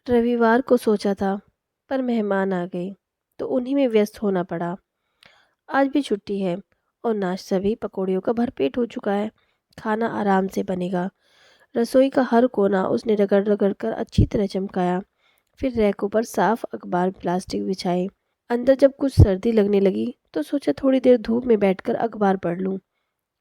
रविवार को सोचा था, पर मेहमान आ गए, तो उन्हीं में व्यस्त होना पड़ा। आज भी छुट्टी है और नाश्ता भी पकौड़ियों का भरपेट हो चुका है। खाना आराम से बनेगा। रसोई का हर कोना उसने रगड़ रगड़ कर अच्छी तरह चमकाया। फिर रैकों पर साफ अखबार प्लास्टिक बिछाए। अंदर जब कुछ सर्दी लगने लगी तो सोचा थोड़ी देर धूप में बैठकर अखबार पढ़ लूं।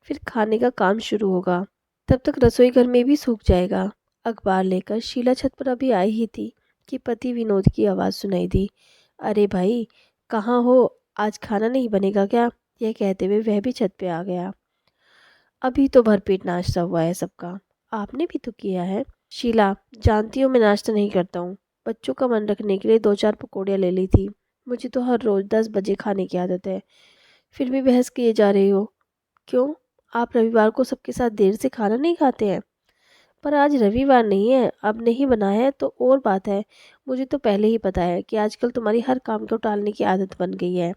फिर खाने का काम शुरू होगा। तब तक रसोई घर में भी सूख जाएगा। अखबार लेकर शीला छत पर अभी आई ही थी कि पति विनोद की आवाज़ सुनाई दी। अरे भाई, कहाँ हो? आज खाना नहीं बनेगा क्या? यह कहते हुए वह भी छत पे आ गया। अभी तो भरपेट नाश्ता हुआ है सबका। आपने भी तो किया है। शीला, जानती हो मैं नाश्ता नहीं करता हूँ। बच्चों का मन रखने के लिए दो चार पकौड़ियाँ ले ली थी। मुझे तो हर रोज़ 10 बजे खाने की आदत है। फिर भी बहस किए जा रही हो। क्यों? आप रविवार को सबके साथ देर से खाना नहीं खाते हैं? पर आज रविवार नहीं है, अब नहीं बना है तो और बात है। मुझे तो पहले ही पता है कि आजकल तुम्हारी हर काम को टालने की आदत बन गई है।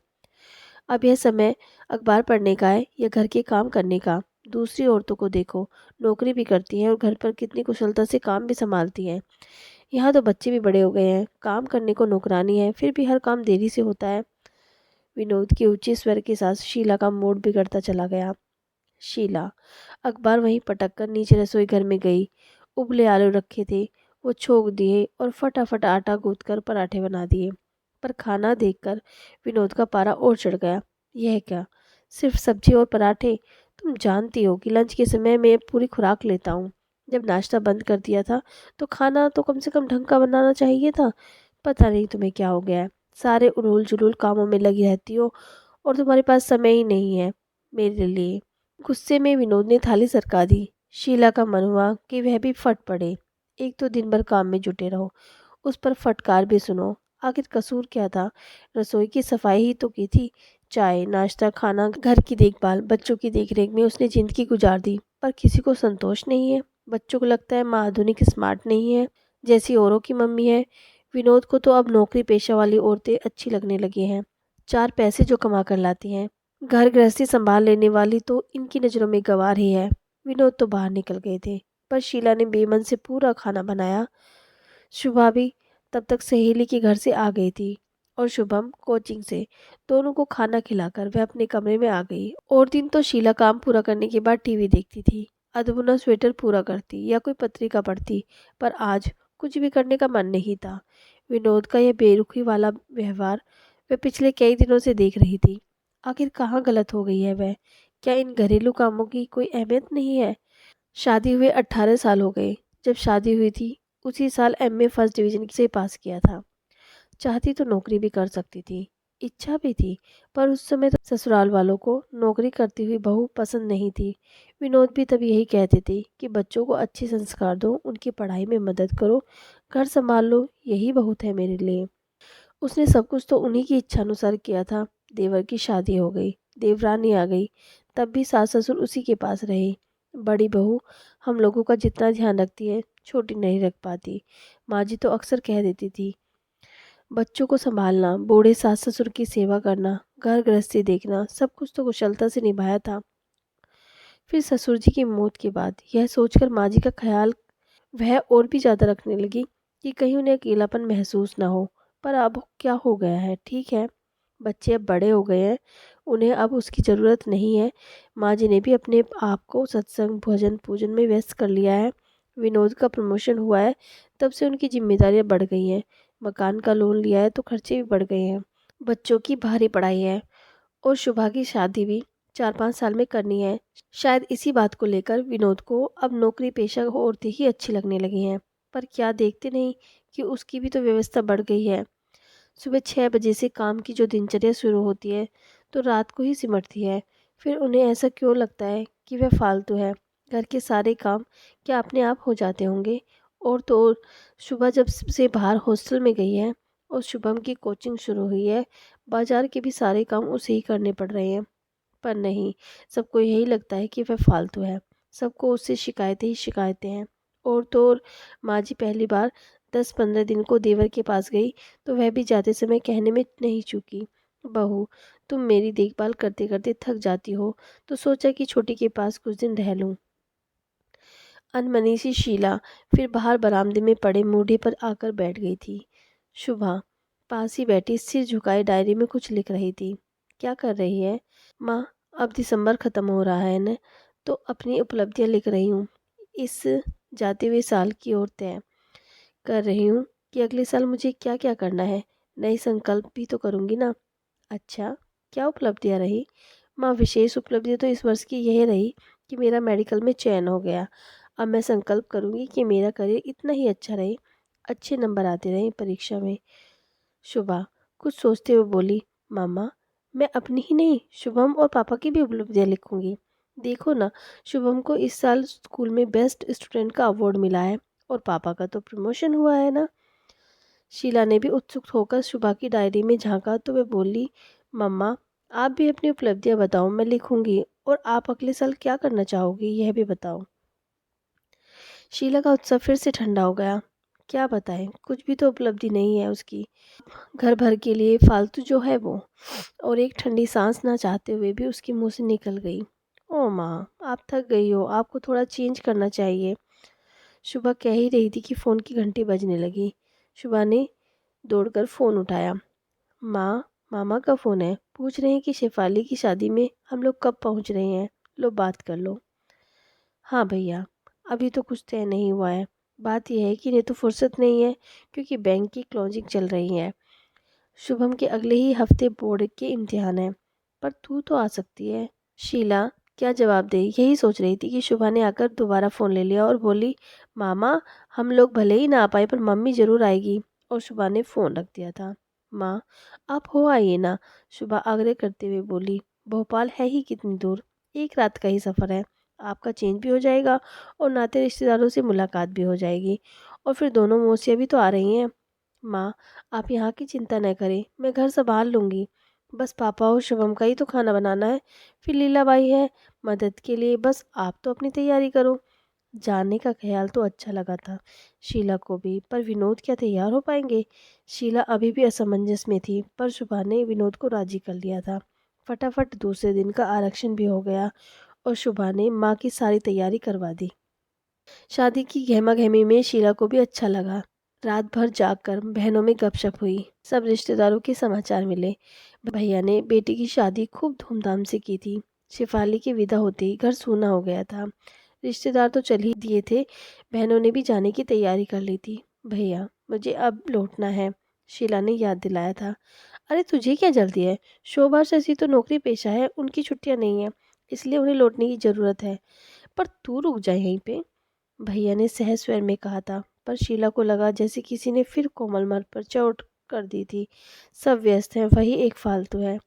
अब यह समय अखबार पढ़ने का है या घर के काम करने का? दूसरी औरतों को देखो, नौकरी भी करती हैं और घर पर कितनी कुशलता से काम भी संभालती हैं। यहाँ तो बच्चे भी बड़े हो गए हैं, काम करने को नौकरानी है, फिर भी हर काम देरी से होता है। विनोद के ऊंचे स्वर के साथ शीला का मूड बिगड़ता चला गया। शीला अखबार वहीं पटक कर नीचे रसोई घर में गई। उबले आलू रखे थे, वो छोक दिए और फटाफट आटा गूंथ कर पराठे बना दिए। पर खाना देखकर विनोद का पारा और चढ़ गया। यह क्या, सिर्फ सब्जी और पराठे? तुम जानती हो कि लंच के समय मैं पूरी खुराक लेता हूँ। जब नाश्ता बंद कर दिया था तो खाना तो कम से कम ढंग का बनाना चाहिए था। पता नहीं तुम्हें क्या हो गया है। सारे उड़ूल जुलूल कामों में लगी रहती हो और तुम्हारे पास समय ही नहीं है मेरे लिए। गुस्से में विनोद ने थाली सरका दी। शीला का मन हुआ कि वह भी फट पड़े। एक तो दिन भर काम में जुटे रहो, उस पर फटकार भी सुनो। आखिर कसूर क्या था? रसोई की सफाई ही तो की थी। चाय नाश्ता खाना घर की देखभाल बच्चों की देखरेख में उसने जिंदगी गुजार दी, पर किसी को संतोष नहीं है। बच्चों को लगता है माँ आधुनिक स्मार्ट नहीं है जैसी औरों की मम्मी है। विनोद को तो अब नौकरी पेशा वाली औरतें अच्छी लगने लगी हैं, चार पैसे जो कमा कर लाती हैं। घर गृहस्थी संभाल लेने वाली तो इनकी नज़रों में गंवार ही है। विनोद तो बाहर निकल गए थे, पर शीला ने बेमन से पूरा खाना बनाया। शुभा भी तब तक सहेली के घर से आ गई थी और शुभम कोचिंग से। दोनों को खाना खिलाकर वह अपने कमरे में आ गई। और दिन तो शीला काम पूरा करने के बाद टीवी देखती थी, अधबुना स्वेटर पूरा करती या कोई पत्रिका पढ़ती। पर आज कुछ भी करने का मन नहीं था। विनोद का यह बेरुखी वाला व्यवहार वह पिछले कई दिनों से देख रही थी। आखिर कहाँ गलत हो गई है वह? क्या इन घरेलू कामों की कोई अहमियत नहीं है? शादी हुए 18 साल हो गए। जब शादी हुई थी उसी साल एमए फर्स्ट डिवीजन से पास किया था। चाहती तो नौकरी भी कर सकती थी, इच्छा भी थी। पर उस समय तो ससुराल वालों को नौकरी करती हुई बहू पसंद नहीं थी। विनोद भी तब यही कहते थे कि बच्चों को अच्छे संस्कार दो, उनकी पढ़ाई में मदद करो, घर संभाल लो, यही बहुत है मेरे लिए। उसने सब कुछ तो उन्हीं की इच्छा अनुसार किया था। देवर की शादी हो गई, देवरानी आ गई, तब भी सास ससुर उसी के पास रहे। बड़ी बहू हम लोगों का जितना ध्यान रखती है, छोटी नहीं रख पाती। माँ जी तो अक्सर कह देती थी, बच्चों को संभालना, बूढ़े सास ससुर की सेवा करना, घर गृहस्थी देखना, सब कुछ तो कुशलता से निभाया था। फिर ससुर जी की मौत के बाद यह सोचकर माँ जी का ख्याल वह और भी ज़्यादा रखने लगी कि कहीं उन्हें अकेलापन महसूस ना हो। पर अब क्या हो गया है? ठीक है, बच्चे अब बड़े हो गए हैं, उन्हें अब उसकी ज़रूरत नहीं है। माँ जी ने भी अपने आप को सत्संग भजन पूजन में व्यस्त कर लिया है। विनोद का प्रमोशन हुआ है, तब से उनकी जिम्मेदारियाँ बढ़ गई हैं। मकान का लोन लिया है तो खर्चे भी बढ़ गए हैं। बच्चों की भारी पढ़ाई है और शुभा की शादी भी 4-5 साल में करनी है। शायद इसी बात को लेकर विनोद को अब नौकरी पेशा औरतें ही अच्छी लगने लगी हैं। पर क्या देखते नहीं कि उसकी भी तो व्यवस्था बढ़ गई है। सुबह 6 बजे से काम की जो दिनचर्या शुरू होती है तो रात को ही सिमटती है। फिर उन्हें ऐसा क्यों लगता है कि वह फालतू है? घर के सारे काम क्या अपने आप हो जाते होंगे? और तो और सुबह जब से बाहर हॉस्टल में गई है और शुभम की कोचिंग शुरू हुई है, बाजार के भी सारे काम उसे ही करने पड़ रहे हैं। पर नहीं, सबको यही लगता है कि वह फालतू है। सबको उससे शिकायतें ही शिकायतें हैं। और तो और माँ जी पहली बार 10-15 दिन को देवर के पास गई तो वह भी जाते समय कहने में नहीं चूकी, बहू तुम मेरी देखभाल करते करते थक जाती हो तो सोचा कि छोटी के पास कुछ दिन रह लूं। अनमनी सी शीला फिर बाहर बरामदे में पड़े मूढ़े पर आकर बैठ गई थी। शुभा पास ही बैठी सिर झुकाए डायरी में कुछ लिख रही थी। क्या कर रही है? माँ, अब दिसंबर ख़त्म हो रहा है न, तो अपनी उपलब्धियाँ लिख रही हूँ। इस जाते हुए साल की ओर तय कर रही हूँ कि अगले साल मुझे क्या क्या करना है। नई संकल्प भी तो करूँगी ना। अच्छा, क्या उपलब्धियाँ रही? माँ, विशेष उपलब्धि तो इस वर्ष की यह रही कि मेरा मेडिकल में चयन हो गया। अब मैं संकल्प करूँगी कि मेरा करियर इतना ही अच्छा रहे, अच्छे नंबर आते रहें परीक्षा में। शुभा कुछ सोचते हुए बोली, मामा, मैं अपनी ही नहीं शुभम और पापा की भी उपलब्धियाँ लिखूंगी। देखो ना, शुभम को इस साल स्कूल में बेस्ट स्टूडेंट का अवार्ड मिला है और पापा का तो प्रमोशन हुआ है ना। शीला ने भी उत्सुक होकर शुभा की डायरी में झांका तो वह बोली, मम्मा, आप भी अपनी उपलब्धियां बताओ, मैं लिखूंगी। और आप अगले साल क्या करना चाहोगी यह भी बताओ। शीला का उत्साह फिर से ठंडा हो गया। क्या बताएं, कुछ भी तो उपलब्धि नहीं है उसकी। घर भर के लिए फालतू जो है वो। और एक ठंडी सांस ना चाहते हुए भी उसके मुंह से निकल गई, ओ माँ, आप थक गई हो, आपको थोड़ा चेंज करना चाहिए। शुभा कह ही रही थी कि फ़ोन की घंटी बजने लगी। शुभा ने दौड़कर फ़ोन उठाया। माँ, मामा का फ़ोन है, पूछ रहे हैं कि शेफाली की शादी में हम लोग कब पहुँच रहे हैं। लो बात कर लो। हाँ भैया, अभी तो कुछ तय नहीं हुआ है। बात यह है कि इन्हें तो फुर्सत नहीं है क्योंकि बैंक की क्लोजिंग चल रही है। शुभम के अगले ही हफ्ते बोर्ड के इम्तिहान है। पर तू तो आ सकती है। शीला क्या जवाब दे यही सोच रही थी कि शुभा ने आकर दोबारा फ़ोन ले लिया और बोली, मामा, हम लोग भले ही ना आ पाए पर मम्मी ज़रूर आएगी। और शुभा ने फ़ोन रख दिया था। माँ, आप हो आइए ना, शुभा आग्रह करते हुए बोली। भोपाल है ही कितनी दूर, एक रात का ही सफ़र है। आपका चेंज भी हो जाएगा और नाते रिश्तेदारों से मुलाकात भी हो जाएगी। और फिर दोनों मौसियाँ भी तो आ रही हैं। माँ, आप यहाँ की चिंता न करें, मैं घर संभाल लूँगी। बस पापा और शुभम का ही तो खाना बनाना है। फिर लीलाबाई है मदद के लिए, बस आप तो अपनी तैयारी करो। जाने का ख्याल तो अच्छा लगा था शीला को भी, पर विनोद क्या तैयार हो पाएंगे? शीला अभी भी असमंजस में थी, पर शुभा ने विनोद को राजी कर लिया था। फटाफट दूसरे दिन का आरक्षण भी हो गया और शुभा ने माँ की सारी तैयारी करवा दी। शादी की गहमा-गहमी में शीला को भी अच्छा लगा। रात भर जागकर बहनों में गपशप हुई। सब रिश्तेदारों के समाचार मिले। भैया ने बेटी की शादी खूब धूमधाम से की थी। शेफाली के विदा होते ही घर सूना हो गया था। रिश्तेदार तो चल ही दिए थे, बहनों ने भी जाने की तैयारी कर ली थी। भैया, मुझे अब लौटना है, शीला ने याद दिलाया था। अरे तुझे क्या जल्दी है? शोभा शशि तो नौकरी पेशा है, उनकी छुट्टियां नहीं है, इसलिए उन्हें लौटने की ज़रूरत है। पर तू रुक जाए यहीं पे, भैया ने सहज स्वर में कहा था। पर शीला को लगा जैसे किसी ने फिर कोमल मर पर चोट कर दी थी। सब व्यस्त हैं, वही एक फालतू है।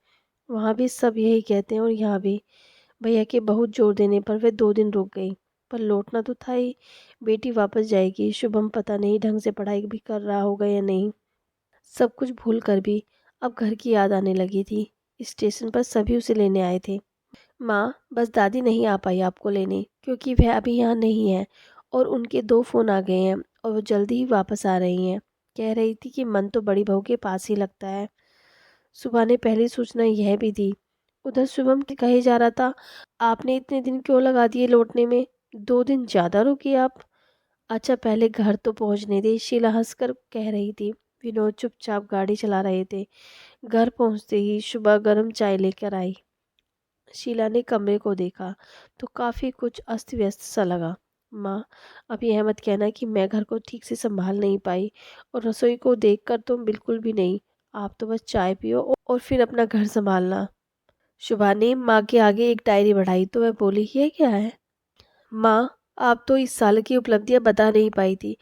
वहाँ भी सब यही कहते हैं और यहाँ भी। भैया के बहुत जोर देने पर वह 2 दिन रुक गई। पर लौटना तो था ही। बेटी वापस जाएगी। शुभम पता नहीं ढंग से पढ़ाई भी कर रहा होगा या नहीं। सब कुछ भूल कर भी अब घर की याद आने लगी थी। स्टेशन पर सभी उसे लेने आए थे। माँ, बस दादी नहीं आ पाई आपको लेने क्योंकि वह अभी यहाँ नहीं है और उनके 2 फ़ोन आ गए हैं और वो जल्दी ही वापस आ रही हैं। कह रही थी कि मन तो बड़ी बहू के पास ही लगता है। सुबह ने पहली सूचना यह भी दी। उधर शुभम के कहे जा रहा था, आपने इतने दिन क्यों लगा दिए लौटने में? 2 दिन ज़्यादा रुकी आप। अच्छा पहले घर तो पहुँचने दे, शीला हंसकर कह रही थी। विनोद चुपचाप गाड़ी चला रहे थे। घर पहुँचते ही सुबह गर्म चाय लेकर आई। शीला ने कमरे को देखा तो काफ़ी कुछ अस्त व्यस्त सा लगा। माँ, अब यह मत कहना कि मैं घर को ठीक से संभाल नहीं पाई, और रसोई को देखकर तो बिल्कुल भी नहीं। आप तो बस चाय पियो और फिर अपना घर संभालना। शुभा ने माँ के आगे एक डायरी बढ़ाई तो वह बोली, ये क्या है? माँ, आप तो इस साल की उपलब्धियाँ बता नहीं पाई थी,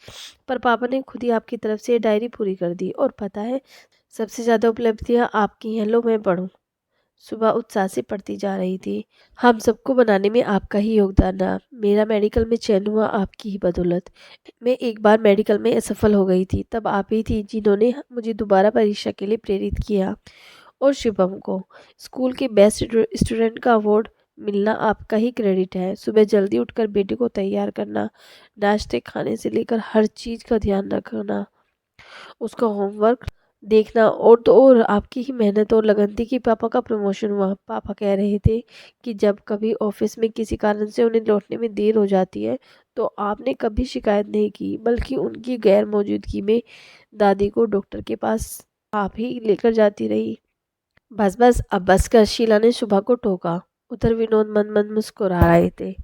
पर पापा ने खुद ही आपकी तरफ से ये डायरी पूरी कर दी। और पता है, सबसे ज़्यादा उपलब्धियाँ आपकी हैं। लो मैं पढ़ूँ। सुबह उत्साह से पढ़ती जा रही थी। हम सबको बनाने में आपका ही योगदान रहा। मेरा मेडिकल में चयन हुआ आपकी ही बदौलत। मैं एक बार मेडिकल में असफल हो गई थी, तब आप ही थी जिन्होंने मुझे दोबारा परीक्षा के लिए प्रेरित किया। और शिवम को स्कूल के बेस्ट स्टूडेंट का अवार्ड मिलना आपका ही क्रेडिट है। सुबह जल्दी उठकर बेटे को तैयार करना, नाश्ते खाने से लेकर हर चीज़ का ध्यान रखना, उसका होमवर्क देखना, और तो और आपकी ही मेहनत और लगन थी कि पापा का प्रमोशन हुआ। पापा कह रहे थे कि जब कभी ऑफिस में किसी कारण से उन्हें लौटने में देर हो जाती है तो आपने कभी शिकायत नहीं की, बल्कि उनकी गैर मौजूदगी में दादी को डॉक्टर के पास आप ही लेकर जाती रही। बस बस अब बस कर, शीला ने शुभा को टोका। उधर विनोद मन मन मुस्कुरा रहे थे।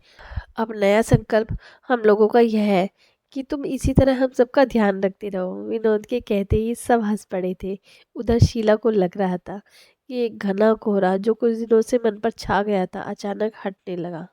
अब नया संकल्प हम लोगों का यह है कि तुम इसी तरह हम सबका ध्यान रखते रहो। विनोद के कहते ही सब हंस पड़े थे। उधर शीला को लग रहा था कि एक घना कोहरा जो कुछ दिनों से मन पर छा गया था अचानक हटने लगा।